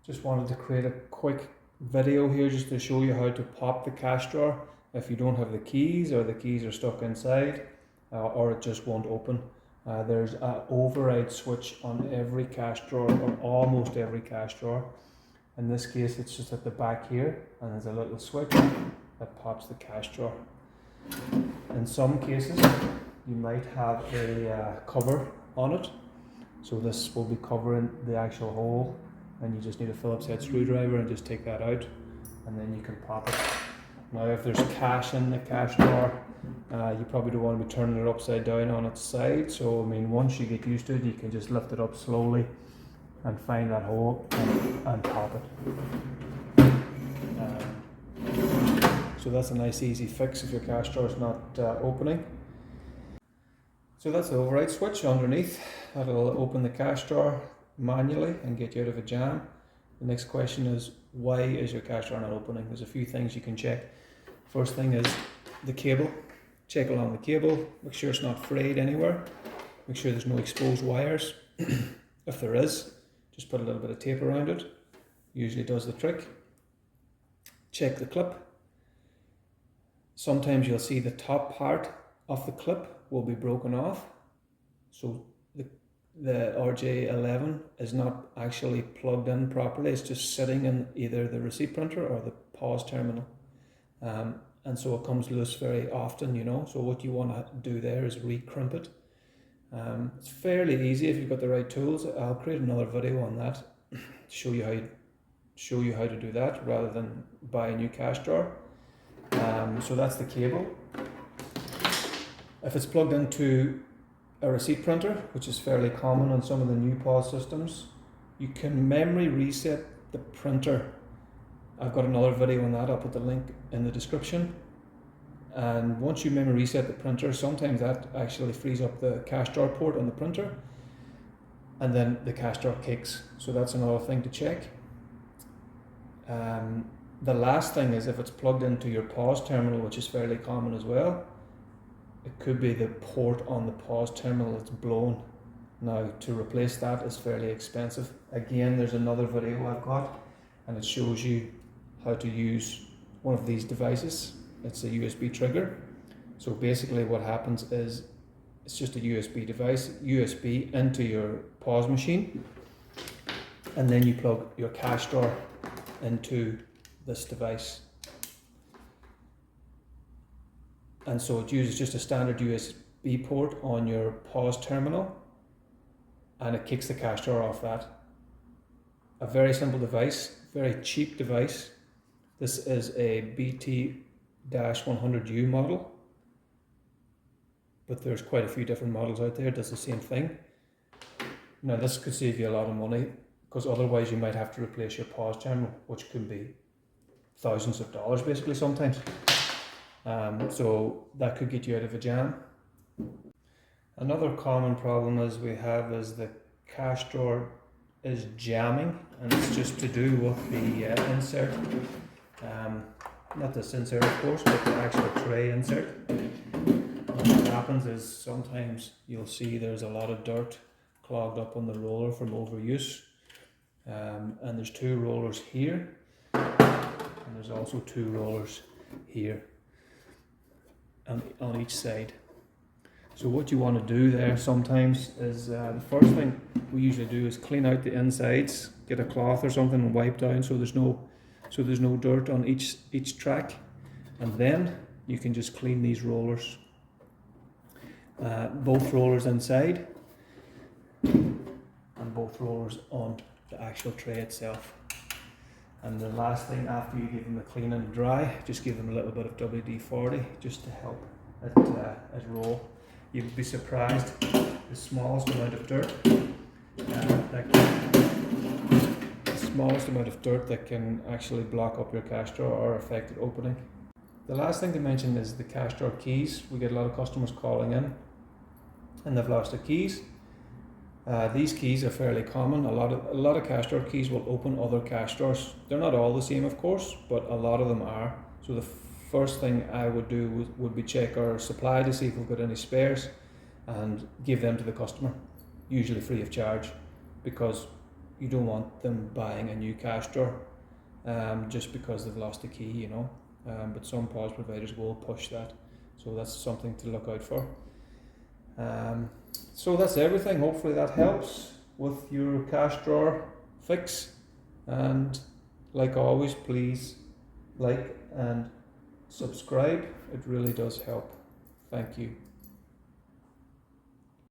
Just wanted to create a quick video here just to show you how to pop the cash drawer if you don't have the keys, or the keys are stuck inside, or it just won't open. There's an override switch on every cash drawer, or almost every cash drawer. In this case it's just at the back here, and there's a little switch that pops the cash drawer. In some cases you might have a cover on it, so this will be covering the actual hole, and you just need a Phillips head screwdriver and just take that out, and then you can pop it. Now if there's cash in the cash drawer, you probably don't want to be turning it upside down on its side, so I mean, once you get used to it, you can just lift it up slowly and find that hole and pop it. So that's a nice easy fix if your cash drawer is not opening. So that's the override switch underneath. That'll open the cash drawer manually and get you out of a jam. The next question is, why is your cash drawer not opening? There's a few things you can check. First thing is the cable. Check along the cable, make sure it's not frayed anywhere, make sure there's no exposed wires. If there is, just put a little bit of tape around it, usually does the trick. Check the clip. Sometimes you'll see the top part of the clip will be broken off, so the RJ11 is not actually plugged in properly, it's just sitting in either the receipt printer or the POS terminal. And so it comes loose very often, you know, so what you want to do there is re-crimp it. It's fairly easy if you've got the right tools. I'll create another video on that to show you how to do that rather than buy a new cash drawer. So that's the cable. If it's plugged into a receipt printer, which is fairly common on some of the new POS systems, you can memory reset the printer. I've got another video on that, I'll put the link in the description. And once you memory reset the printer, sometimes that actually frees up the cash drawer port on the printer, and then the cash drawer kicks. So that's another thing to check. The last thing is if it's plugged into your POS terminal, which is fairly common as well, it could be the port on the POS terminal that's blown. Now to replace that is fairly expensive. Again, there's another video I've got, and it shows you how to use one of these devices. It's a USB trigger. So basically what happens is it's just a USB device, USB into your POS machine, and then you plug your cash drawer into this device. And so it uses just a standard USB port on your POS terminal, and it kicks the cash drawer off that. A very simple device, very cheap device. This is a BT-100U model, but there's quite a few different models out there. It does the same thing. Now this could save you a lot of money, because otherwise you might have to replace your POS terminal, which could be thousands of dollars basically sometimes. So that could get you out of a jam. Another common problem is the cash drawer is jamming, and it's just to do with the insert. Not this insert of course, but the actual tray insert. And what happens is sometimes you'll see there's a lot of dirt clogged up on the roller from overuse. And there's two rollers here, and there's also two rollers here on each side. So what you want to do there sometimes is the first thing we usually do is clean out the insides, get a cloth or something and wipe down so there's no dirt on each track, and then you can just clean these rollers, both rollers inside and both rollers on the actual tray itself. And the last thing, after you give them a clean and dry, just give them a little bit of WD-40 just to help it roll. You'd be surprised the smallest amount of dirt that can actually block up your cash drawer or affect it opening. The last thing to mention is the cash drawer keys. We get a lot of customers calling in and they've lost their keys. These keys are fairly common. A lot of cash drawer keys will open other cash drawers. They're not all the same of course, but a lot of them are. So the first thing I would do would be check our supply to see if we've got any spares and give them to the customer, usually free of charge, because you don't want them buying a new cash drawer just because they've lost a key, you know. But some POS providers will push that, so that's something to look out for. So that's everything. Hopefully that helps with your cash drawer fix. And like always, please like and subscribe. It really does help. Thank you.